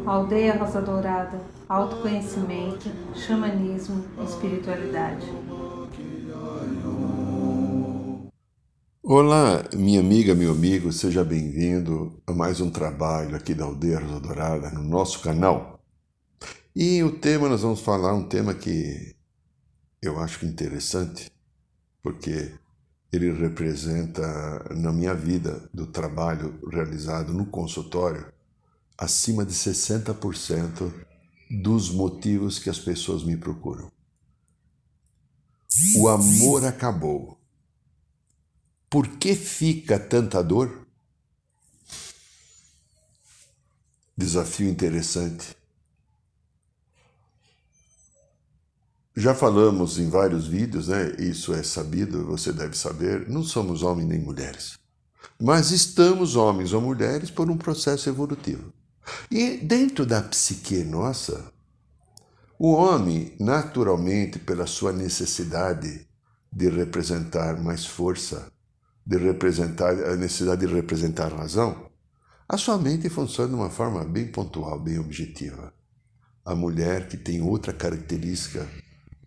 Aldeia Rosa Dourada, autoconhecimento, xamanismo, espiritualidade. Olá, minha amiga, meu amigo, seja bem-vindo a mais um trabalho aqui da Aldeia Rosa Dourada no nosso canal. E o tema, nós vamos falar um tema que eu acho interessante, porque ele representa, na minha vida, do trabalho realizado no consultório, acima de 60% dos motivos que as pessoas me procuram. O amor acabou. Por que fica tanta dor? Desafio interessante. Já falamos em vários vídeos, né? Isso é sabido, você deve saber, não somos homens nem mulheres. Mas estamos homens ou mulheres por um processo evolutivo. E dentro da psique nossa, o homem, naturalmente, pela sua necessidade de representar mais força, a necessidade de representar a razão, a sua mente funciona de uma forma bem pontual, bem objetiva. A mulher que tem outra característica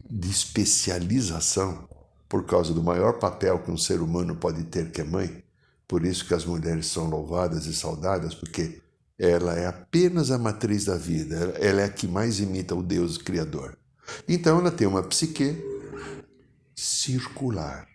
de especialização, por causa do maior papel que um ser humano pode ter, que é mãe, por isso que as mulheres são louvadas e saudadas, porque ela é apenas a matriz da vida, ela é a que mais imita o Deus Criador. Então ela tem uma psique circular.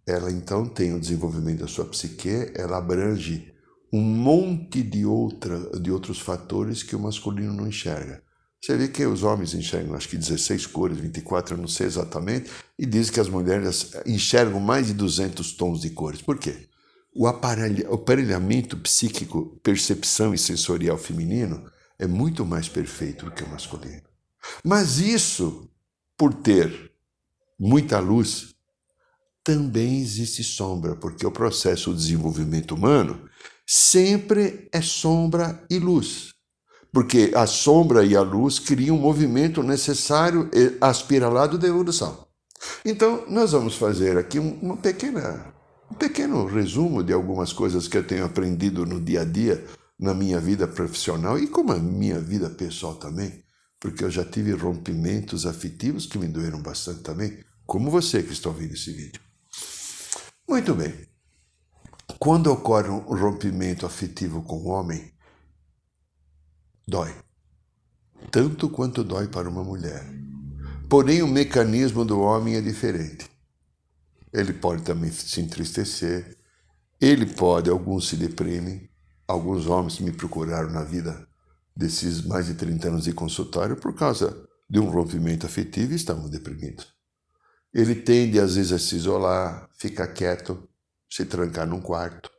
Ela então tem o desenvolvimento da sua psique, ela abrange um monte de outros fatores que o masculino não enxerga. Você vê que os homens enxergam, acho que 16 cores, 24, eu não sei exatamente, e diz que as mulheres enxergam mais de 200 tons de cores. Por quê? O aparelhamento psíquico, percepção e sensorial feminino é muito mais perfeito do que o masculino. Mas isso, por ter muita luz, também existe sombra, porque o processo de desenvolvimento humano sempre é sombra e luz. Porque a sombra e a luz criam um movimento necessário e aspiralado da evolução. Então, nós vamos fazer aqui um pequeno resumo de algumas coisas que eu tenho aprendido no dia a dia, na minha vida profissional e como a minha vida pessoal também, porque eu já tive rompimentos afetivos que me doeram bastante também, como você que está ouvindo esse vídeo. Muito bem. Quando ocorre um rompimento afetivo com o homem, dói. Tanto quanto dói para uma mulher. Porém, o mecanismo do homem é diferente. Ele pode também se entristecer, alguns se deprimem. Alguns homens me procuraram na vida desses mais de 30 anos de consultório por causa de um rompimento afetivo e estavam deprimidos. Ele tende, às vezes, a se isolar, ficar quieto, se trancar num quarto.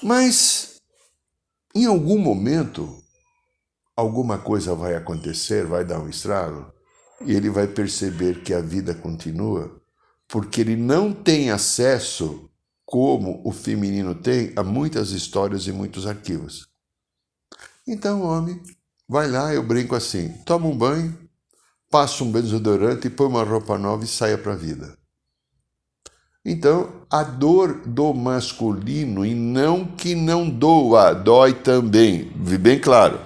Mas, em algum momento, alguma coisa vai acontecer, vai dar um estralo, e ele vai perceber que a vida continua, porque ele não tem acesso, como o feminino tem, a muitas histórias e muitos arquivos. Então, homem, vai lá, eu brinco assim, toma um banho, passa um desodorante, põe uma roupa nova e saia para a vida. Então, a dor do masculino, e não que não doa, dói também, bem claro.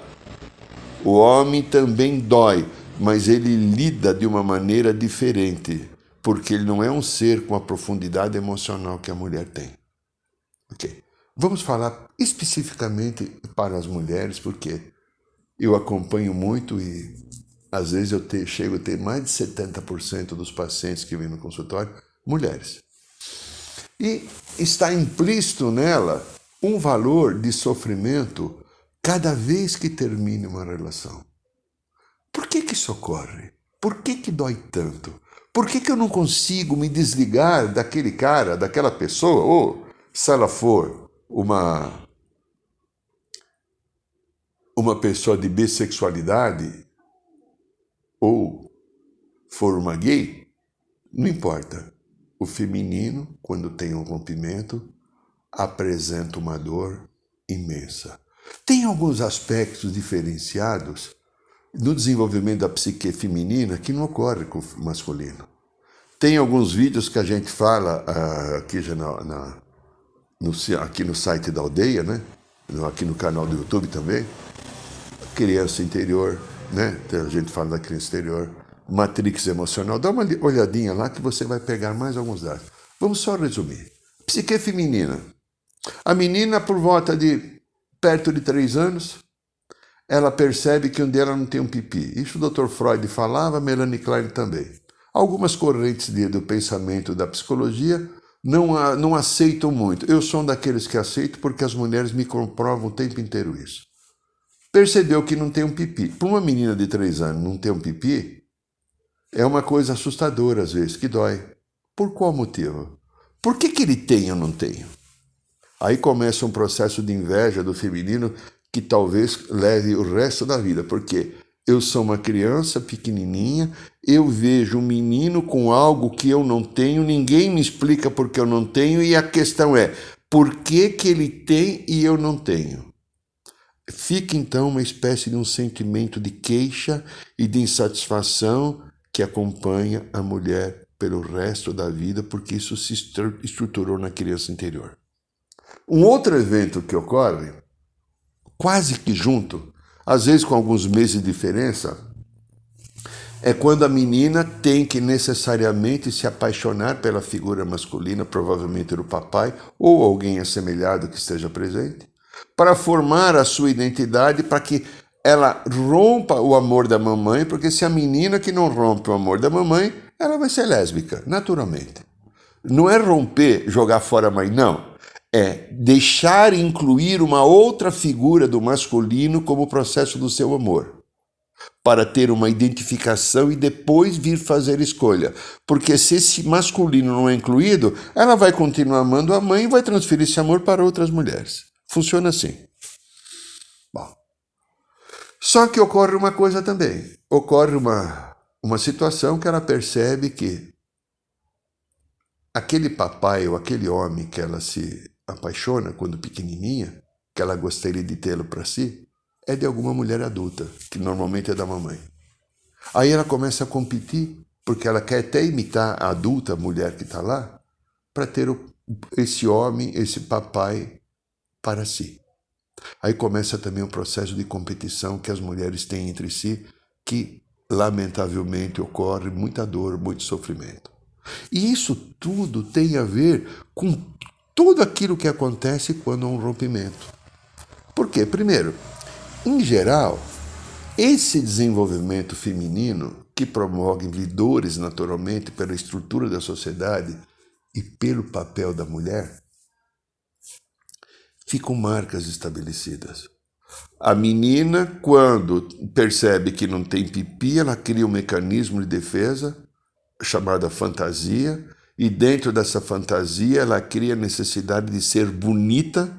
O homem também dói, mas ele lida de uma maneira diferente, porque ele não é um ser com a profundidade emocional que a mulher tem. Ok? Vamos falar especificamente para as mulheres, porque eu acompanho muito e às vezes eu chego a ter mais de 70% dos pacientes que vêm no consultório, mulheres. E está implícito nela um valor de sofrimento cada vez que termina uma relação. Por que isso ocorre? Por que dói tanto? Por que eu não consigo me desligar daquele cara, daquela pessoa, ou se ela for uma pessoa de bissexualidade, ou for uma gay, não importa. O feminino, quando tem um rompimento, apresenta uma dor imensa. Tem alguns aspectos diferenciados no desenvolvimento da psique feminina que não ocorre com o masculino. Tem alguns vídeos que a gente fala aqui no site da aldeia, né? aqui no canal do YouTube também, criança interior, né? A gente fala da criança interior, matrix emocional. Dá uma olhadinha lá que você vai pegar mais alguns dados. Vamos só resumir. Psique feminina. A menina, por volta de perto de 3 anos, ela percebe que um dela não tem um pipi. Isso o Dr. Freud falava, Melanie Klein também. Algumas correntes do pensamento da psicologia não aceitam muito. Eu sou um daqueles que aceito porque as mulheres me comprovam o tempo inteiro isso. Percebeu que não tem um pipi. Para uma menina de 3 anos não ter um pipi, é uma coisa assustadora às vezes, que dói. Por qual motivo? Por que ele tem ou não tenho? Aí começa um processo de inveja do feminino que talvez leve o resto da vida, porque eu sou uma criança pequenininha, eu vejo um menino com algo que eu não tenho, ninguém me explica por que eu não tenho, e a questão é, por que ele tem e eu não tenho? Fica então uma espécie de um sentimento de queixa e de insatisfação que acompanha a mulher pelo resto da vida, porque isso se estruturou na criança interior. Um outro evento que ocorre, quase que junto, às vezes com alguns meses de diferença, é quando a menina tem que necessariamente se apaixonar pela figura masculina, provavelmente do papai, ou alguém assemelhado que esteja presente, para formar a sua identidade, para que ela rompa o amor da mamãe, porque se a menina que não rompe o amor da mamãe, ela vai ser lésbica, naturalmente. Não é romper, jogar fora a mãe, não. É deixar incluir uma outra figura do masculino como processo do seu amor, para ter uma identificação e depois vir fazer escolha. Porque se esse masculino não é incluído, ela vai continuar amando a mãe e vai transferir esse amor para outras mulheres. Funciona assim. Bom. Só que ocorre uma coisa também. Ocorre uma situação que ela percebe que aquele papai ou aquele homem que ela se apaixona quando pequenininha, que ela gostaria de tê-lo para si, é de alguma mulher adulta, que normalmente é da mamãe. Aí ela começa a competir, porque ela quer até imitar a adulta, a mulher que está lá, para ter esse homem, esse papai para si. Aí começa também um processo de competição que as mulheres têm entre si, que lamentavelmente ocorre muita dor, muito sofrimento. E isso tudo tem a ver com tudo aquilo que acontece quando há um rompimento. Por quê? Primeiro, em geral, esse desenvolvimento feminino que promove dores naturalmente pela estrutura da sociedade e pelo papel da mulher, ficam marcas estabelecidas. A menina, quando percebe que não tem pipi, ela cria um mecanismo de defesa chamada fantasia, e dentro dessa fantasia ela cria a necessidade de ser bonita,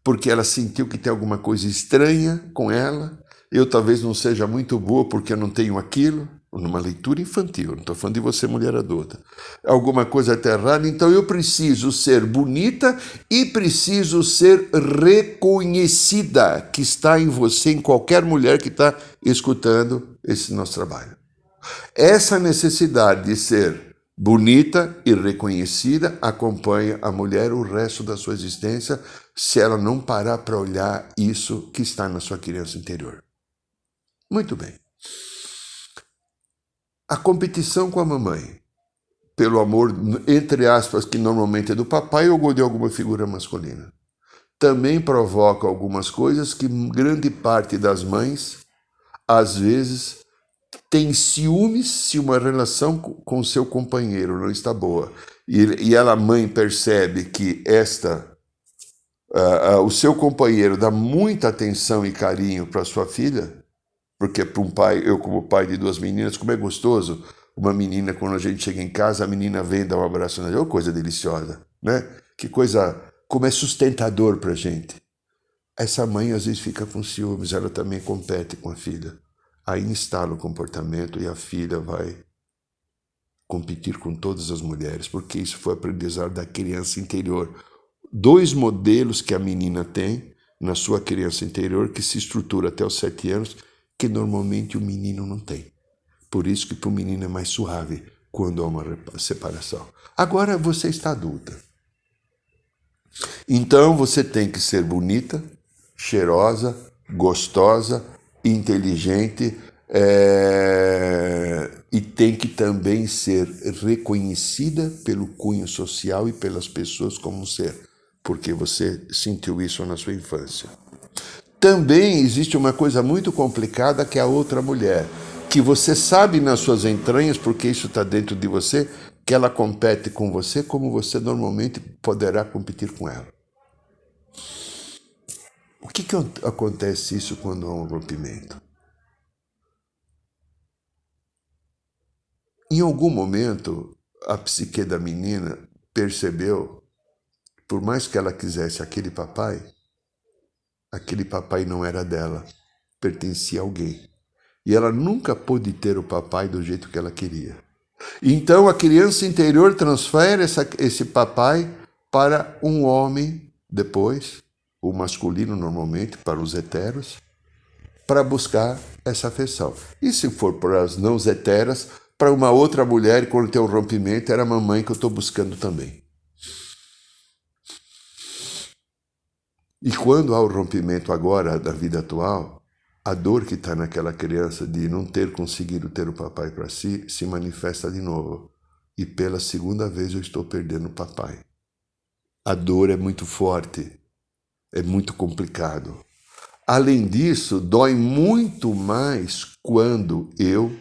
porque ela sentiu que tem alguma coisa estranha com ela. Eu talvez não seja muito boa porque eu não tenho aquilo, numa leitura infantil, não estou falando de você, mulher adulta. Alguma coisa está errada, então eu preciso ser bonita e preciso ser reconhecida, que está em você, em qualquer mulher que está escutando esse nosso trabalho. Essa necessidade de ser bonita e reconhecida acompanha a mulher o resto da sua existência, se ela não parar para olhar isso que está na sua criança interior. Muito bem. A competição com a mamãe, pelo amor, entre aspas, que normalmente é do papai ou de alguma figura masculina, também provoca algumas coisas que grande parte das mães, às vezes, tem ciúmes se uma relação com seu companheiro não está boa. E ela, mãe, percebe que o seu companheiro dá muita atenção e carinho para sua filha, porque para um pai, eu como pai de 2 meninas, como é gostoso uma menina, quando a gente chega em casa, a menina vem dar um abraço na gente, coisa deliciosa, né? Que coisa, como é sustentador para a gente. Essa mãe às vezes fica com ciúmes, ela também compete com a filha. Aí instala o comportamento e a filha vai competir com todas as mulheres, porque isso foi aprendizado da criança interior. 2 modelos que a menina tem na sua criança interior, que se estrutura até os 7 anos, que normalmente o menino não tem. Por isso que para o menino é mais suave quando há uma separação. Agora você está adulta. Então você tem que ser bonita, cheirosa, gostosa, inteligente, e tem que também ser reconhecida pelo cunho social e pelas pessoas como um ser, porque você sentiu isso na sua infância. Também existe uma coisa muito complicada que é a outra mulher, que você sabe nas suas entranhas, porque isso está dentro de você, que ela compete com você como você normalmente poderá competir com ela. O que acontece isso quando há um rompimento? Em algum momento, a psique da menina percebeu, por mais que ela quisesse aquele papai não era dela, pertencia a alguém. E ela nunca pôde ter o papai do jeito que ela queria. Então a criança interior transfere esse papai para um homem depois, o masculino normalmente, para os heteros, para buscar essa afeição. E se for para as não heteras, para uma outra mulher, e quando tem um rompimento, era a mamãe que eu estou buscando também. E quando há o rompimento agora da vida atual, a dor que está naquela criança de não ter conseguido ter o papai para si se manifesta de novo. E pela segunda vez eu estou perdendo o papai. A dor é muito forte, é muito complicado. Além disso, dói muito mais quando eu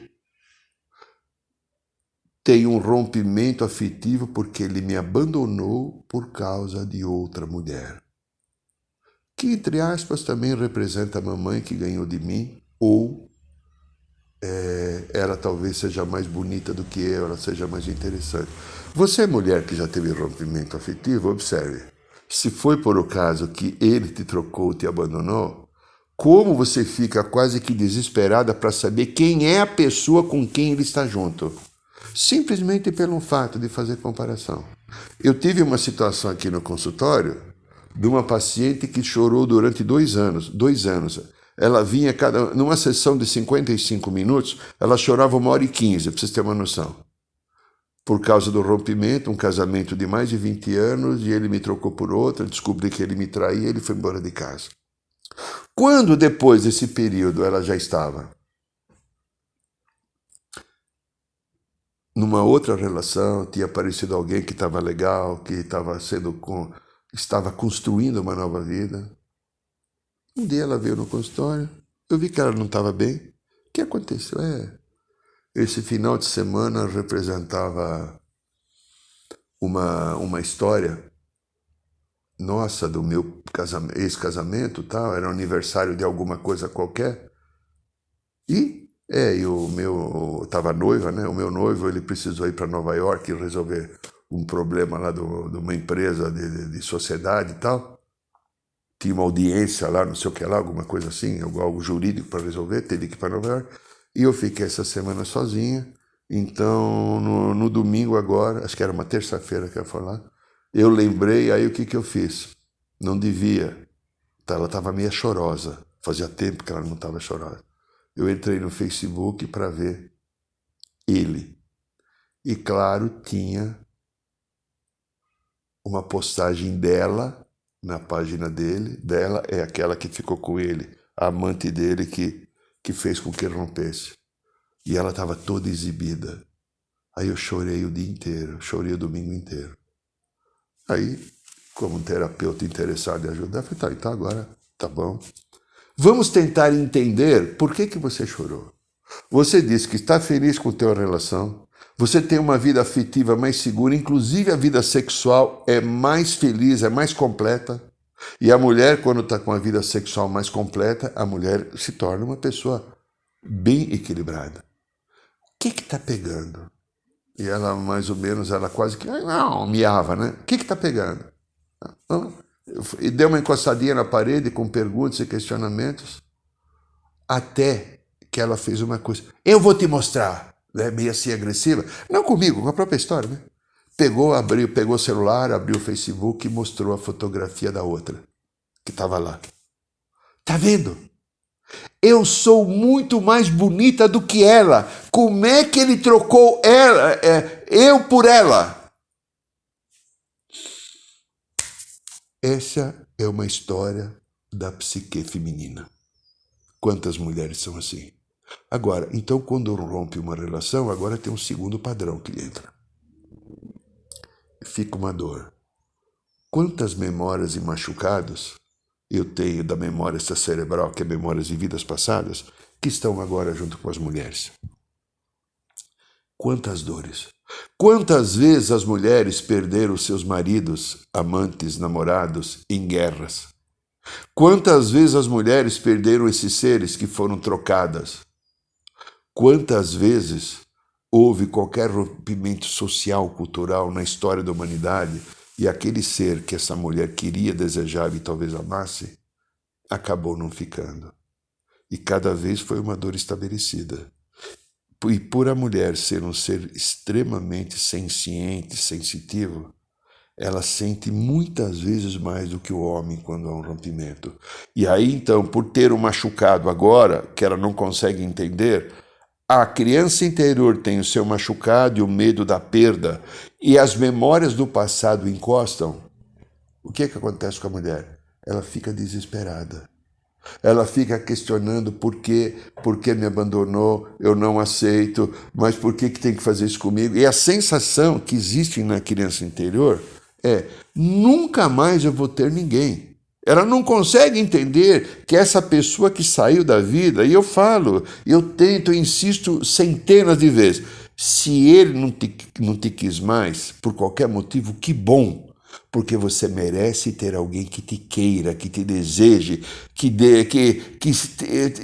tenho um rompimento afetivo porque ele me abandonou por causa de outra mulher. Que, entre aspas, também representa a mamãe que ganhou de mim, ou ela talvez seja mais bonita do que eu, ela seja mais interessante. Você, mulher que já teve rompimento afetivo, observe. Se foi por acaso que ele te trocou, te abandonou, como você fica quase que desesperada para saber quem é a pessoa com quem ele está junto. Simplesmente pelo fato de fazer comparação. Eu tive uma situação aqui no consultório de uma paciente que chorou durante 2 anos. 2 anos. Ela vinha numa sessão de 55 minutos, ela chorava 1h15, para vocês terem uma noção. Por causa do rompimento, um casamento de mais de 20 anos, e ele me trocou por outra, descobri que ele me traía, ele foi embora de casa. Quando depois desse período ela já estava numa outra relação, tinha aparecido alguém que estava legal, que estava construindo uma nova vida. Um dia ela veio no consultório, eu vi que ela não estava bem. O que aconteceu? Esse final de semana representava uma história nossa do meu ex-casamento, tal, era aniversário de alguma coisa qualquer. E eu estava noiva, né? O meu noivo, ele precisou ir para Nova York e resolver um problema lá de uma empresa de sociedade e tal. Tinha uma audiência lá, não sei o que lá, alguma coisa assim, algo jurídico para resolver, teve que ir para Nova York. E eu fiquei essa semana sozinha. Então, no domingo agora, acho que era uma terça-feira que eu ia falar, eu lembrei, aí o que eu fiz? Não devia. Ela estava meio chorosa. Fazia tempo que ela não estava chorosa. Eu entrei no Facebook para ver ele. E, claro, tinha uma postagem dela na página dele. Dela é aquela que ficou com ele, a amante dele que fez com que ele rompesse. E ela estava toda exibida. Aí eu chorei o dia inteiro, chorei o domingo inteiro. Aí, como um terapeuta interessado em ajudar, eu falei, tá, então agora tá bom. Vamos tentar entender por que você chorou. Você disse que está feliz com a tua relação, você tem uma vida afetiva mais segura, inclusive a vida sexual é mais feliz, é mais completa. E a mulher, quando está com a vida sexual mais completa, a mulher se torna uma pessoa bem equilibrada. O que está pegando? E ela, mais ou menos, ela quase que miava, né? O que está pegando? E deu uma encostadinha na parede com perguntas e questionamentos, até que ela fez uma coisa. Eu vou te mostrar, né? Meio assim agressiva. Não comigo, com a própria história, né? Pegou o celular, abriu o Facebook e mostrou a fotografia da outra, que estava lá. Tá vendo? Eu sou muito mais bonita do que ela. Como é que ele trocou eu por ela? Essa é uma história da psique feminina. Quantas mulheres são assim? Agora, então, quando rompe uma relação, agora tem um segundo padrão que entra. Fica uma dor. Quantas memórias e machucados eu tenho da memória cerebral, que é memórias de vidas passadas, que estão agora junto com as mulheres? Quantas dores. Quantas vezes as mulheres perderam seus maridos, amantes, namorados em guerras? Quantas vezes as mulheres perderam esses seres que foram trocadas? Quantas vezes houve qualquer rompimento social, cultural na história da humanidade e aquele ser que essa mulher queria, desejava e talvez amasse, acabou não ficando. E cada vez foi uma dor estabelecida. E por a mulher ser um ser extremamente senciente, sensitivo, ela sente muitas vezes mais do que o homem quando há um rompimento. E aí, então, por ter um machucado agora, que ela não consegue entender, a criança interior tem o seu machucado e o medo da perda, e as memórias do passado encostam. O que acontece com a mulher? Ela fica desesperada. Ela fica questionando por que me abandonou, eu não aceito, mas por que tem que fazer isso comigo? E a sensação que existe na criança interior é: nunca mais eu vou ter ninguém. Ela não consegue entender que essa pessoa que saiu da vida, e eu falo, eu tento, eu insisto centenas de vezes, se ele não te quis mais, por qualquer motivo, que bom. Porque você merece ter alguém que te queira, que te deseje, que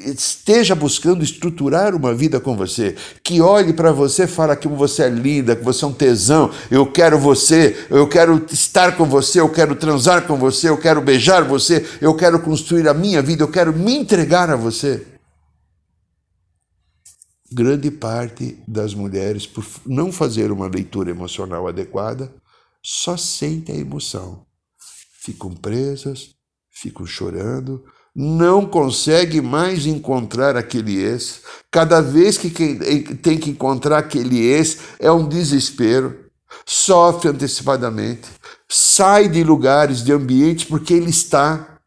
esteja buscando estruturar uma vida com você, que olhe para você e fale que você é linda, que você é um tesão, eu quero você, eu quero estar com você, eu quero transar com você, eu quero beijar você, eu quero construir a minha vida, eu quero me entregar a você. Grande parte das mulheres, por não fazer uma leitura emocional adequada, só sentem a emoção. Ficam presas, ficam chorando, não conseguem mais encontrar aquele ex. Cada vez que tem que encontrar aquele ex é um desespero. Sofre antecipadamente, sai de lugares, de ambientes, porque ele está.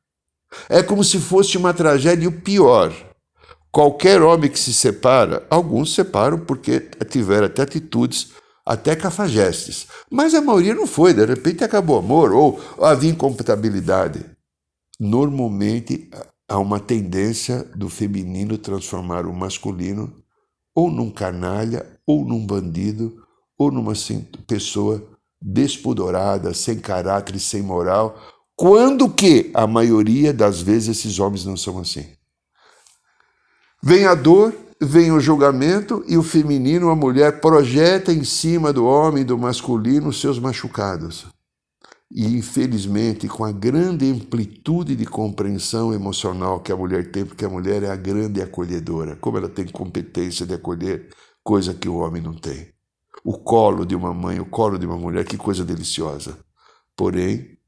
É como se fosse uma tragédia. E o pior, qualquer homem que se separa, alguns se separam porque tiveram até atitudes até cafajestes. Mas a maioria não foi, de repente acabou o amor, ou havia incompatibilidade. Normalmente há uma tendência do feminino transformar o masculino ou num canalha, ou num bandido, ou numa pessoa despudorada, sem caráter, sem moral, quando que a maioria das vezes esses homens não são assim. Vem a dor, vem o julgamento e o feminino, a mulher, projeta em cima do homem, do masculino, os seus machucados. E, infelizmente, com a grande amplitude de compreensão emocional que a mulher tem, porque a mulher é a grande acolhedora, como ela tem competência de acolher, coisa que o homem não tem. O colo de uma mãe, o colo de uma mulher, que coisa deliciosa. Porém,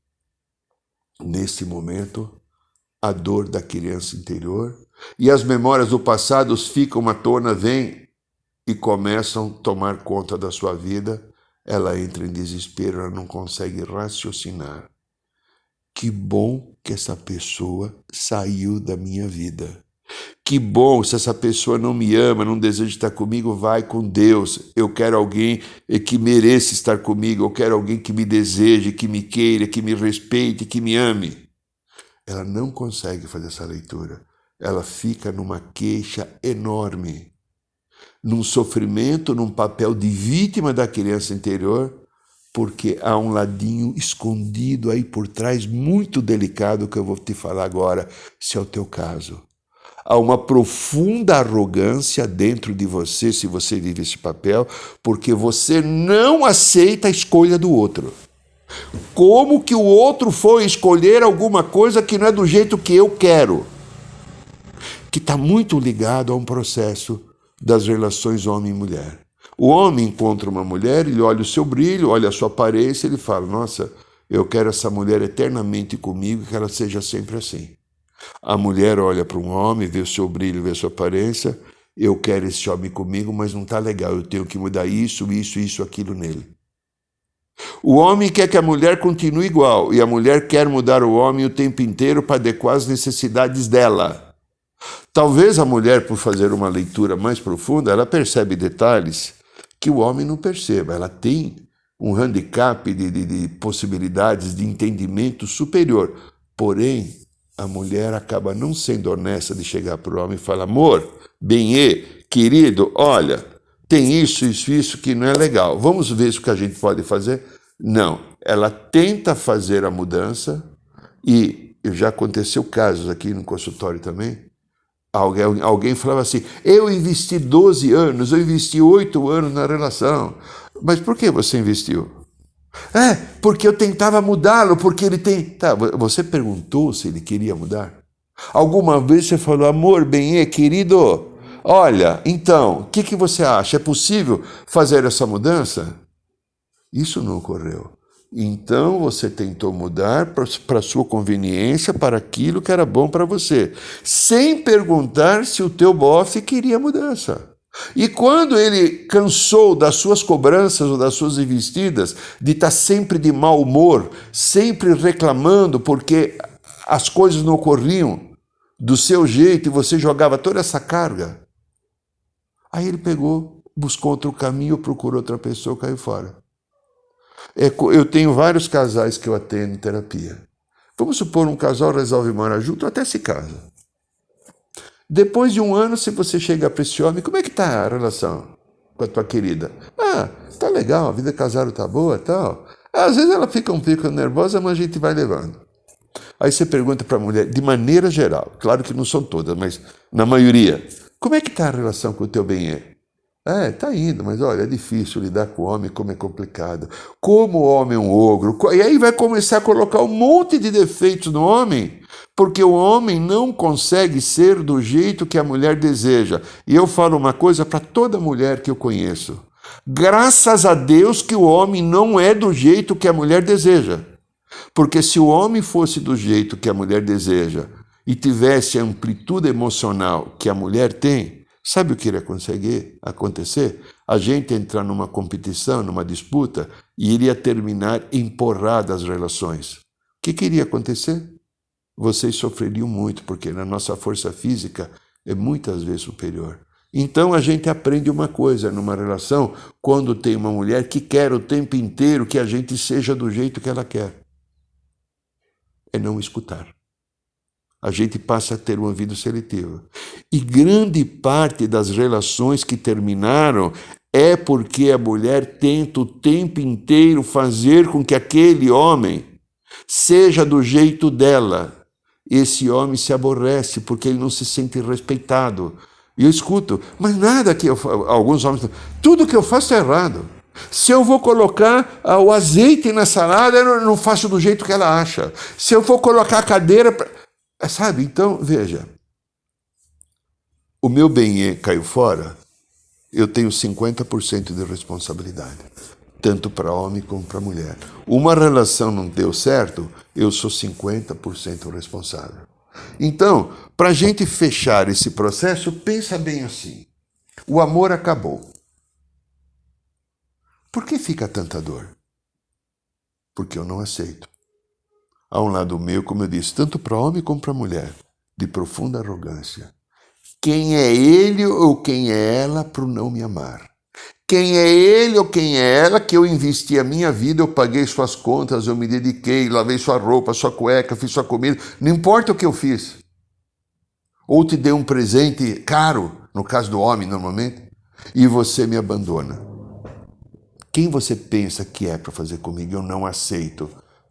nesse momento, a dor da criança interior e as memórias do passado ficam à tona, vêm e começam a tomar conta da sua vida. Ela entra em desespero, ela não consegue raciocinar. Que bom que essa pessoa saiu da minha vida. Que bom, se essa pessoa não me ama, não deseja estar comigo, vai com Deus. Eu quero alguém que mereça estar comigo, eu quero alguém que me deseje, que me queira, que me respeite, que me ame. Ela não consegue fazer essa leitura. Ela fica numa queixa enorme, num sofrimento, num papel de vítima da criança interior, porque há um ladinho escondido aí por trás, muito delicado, que eu vou te falar agora, se é o teu caso. Há uma profunda arrogância dentro de você, se você vive esse papel, porque você não aceita a escolha do outro. Como que o outro foi escolher alguma coisa que não é do jeito que eu quero? Que está muito ligado a um processo das relações homem e mulher. O homem encontra uma mulher, ele olha o seu brilho, olha a sua aparência, ele fala, nossa, eu quero essa mulher eternamente comigo, que ela seja sempre assim. A mulher olha para um homem, vê o seu brilho, vê a sua aparência, eu quero esse homem comigo, mas não está legal, eu tenho que mudar isso, aquilo nele. O homem quer que a mulher continue igual e a mulher quer mudar o homem o tempo inteiro para adequar as necessidades dela. Talvez a mulher, por fazer uma leitura mais profunda, ela percebe detalhes que o homem não perceba. Ela tem um handicap de possibilidades de entendimento superior. Porém, a mulher acaba não sendo honesta de chegar para o homem e falar: amor, querido, olha, tem isso que não é legal. Vamos ver o que a gente pode fazer? Não. Ela tenta fazer a mudança e já aconteceu casos aqui no consultório também. Alguém falava assim: eu investi 12 anos, eu investi 8 anos na relação. Mas por que você investiu? Porque eu tentava mudá-lo, porque ele tem... Tá, você perguntou se ele queria mudar? Alguma vez você falou: amor, querido, olha, então, o que você acha? É possível fazer essa mudança? Isso não ocorreu. Então você tentou mudar para a sua conveniência, para aquilo que era bom para você, sem perguntar se o teu bofe queria mudança. E quando ele cansou das suas cobranças ou das suas investidas, de estar sempre de mau humor, sempre reclamando porque as coisas não ocorriam do seu jeito e você jogava toda essa carga, aí ele pegou, buscou outro caminho, procurou outra pessoa, caiu fora. Eu tenho vários casais que eu atendo em terapia. Vamos supor, um casal resolve morar junto, até se casa. Depois de um ano, se você chega para esse homem: como é que está a relação com a tua querida? Tá legal, a vida casada tá boa e tal. Às vezes ela fica um pouco nervosa, mas a gente vai levando. Aí você pergunta para a mulher, de maneira geral, claro que não são todas, mas na maioria: como é que está a relação com o teu bem-estar? Tá indo, mas olha, é difícil lidar com o homem, como é complicado. Como o homem é um ogro. E aí vai começar a colocar um monte de defeitos no homem, porque o homem não consegue ser do jeito que a mulher deseja. E eu falo uma coisa para toda mulher que eu conheço: graças a Deus que o homem não é do jeito que a mulher deseja. Porque se o homem fosse do jeito que a mulher deseja e tivesse a amplitude emocional que a mulher tem, sabe o que iria acontecer? A gente entrar numa competição, numa disputa, e iria terminar empurrada as relações. O que iria acontecer? Vocês sofreriam muito, porque a nossa força física é muitas vezes superior. Então a gente aprende uma coisa numa relação, quando tem uma mulher que quer o tempo inteiro que a gente seja do jeito que ela quer. É não escutar. A gente passa a ter um ouvido seletivo. E grande parte das relações que terminaram é porque a mulher tenta o tempo inteiro fazer com que aquele homem seja do jeito dela. Esse homem se aborrece porque ele não se sente respeitado. E eu escuto: mas nada que alguns homens... tudo que eu faço é errado. Se eu vou colocar o azeite na salada, eu não faço do jeito que ela acha. Se eu vou colocar a cadeira... Sabe? Então, veja. O meu bem caiu fora, eu tenho 50% de responsabilidade. Tanto para homem como para mulher. Uma relação não deu certo, eu sou 50% responsável. Então, para a gente fechar esse processo, pensa bem assim: o amor acabou. Por que fica tanta dor? Porque eu não aceito. Há um lado meu, como eu disse, tanto para homem como para mulher, de profunda arrogância. Quem é ele ou quem é ela para não me amar? Quem é ele ou quem é ela que eu investi a minha vida, eu paguei suas contas, eu me dediquei, lavei sua roupa, sua cueca, fiz sua comida, não importa o que eu fiz. Ou te dei um presente caro, no caso do homem normalmente, e você me abandona. Quem você pensa que é para fazer comigo? Eu não aceito.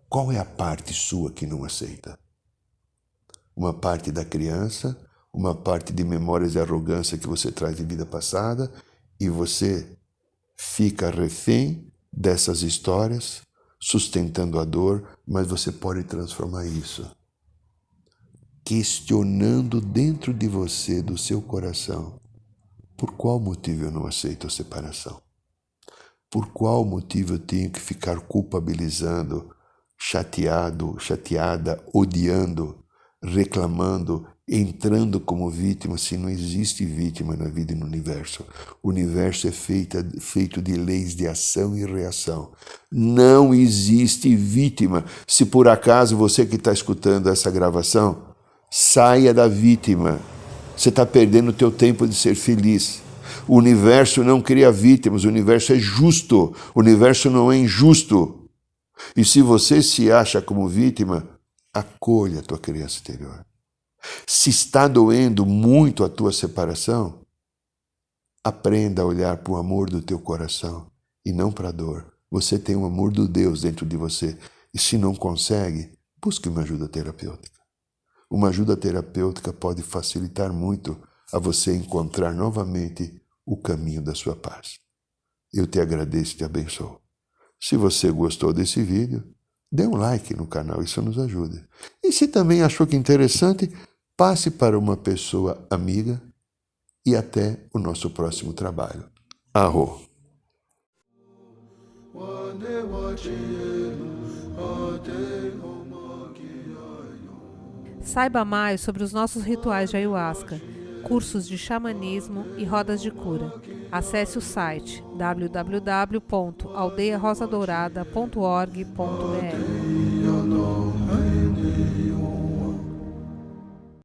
Qual é a parte sua que não aceita? Uma parte da criança, uma parte de memórias de arrogância que você traz de vida passada, e você fica refém dessas histórias, sustentando a dor, mas você pode transformar isso. Questionando dentro de você, do seu coração: por qual motivo eu não aceito a separação? Por qual motivo eu tenho que ficar culpabilizando, chateado, chateada, odiando reclamando, entrando como vítima, se não existe vítima na vida e no universo. O universo é feito de leis de ação e reação. Não existe vítima. Se por acaso você que está escutando essa gravação, saia da vítima. Você está perdendo o teu tempo de ser feliz. O universo não cria vítimas, o universo é justo, o universo não é injusto. E se você se acha como vítima, acolha a tua criança interior. Se está doendo muito a tua separação, aprenda a olhar para o amor do teu coração e não para a dor. Você tem o amor do Deus dentro de você. E se não consegue, busque uma ajuda terapêutica. Uma ajuda terapêutica pode facilitar muito a você encontrar novamente o caminho da sua paz. Eu te agradeço e te abençoo. Se você gostou desse vídeo, dê um like no canal, isso nos ajuda. E se também achou que é interessante, passe para uma pessoa amiga e até o nosso próximo trabalho. Arro! Saiba mais sobre os nossos rituais de ayahuasca, cursos de xamanismo e rodas de cura. Acesse o site www.aldeiarosadourada.org.br.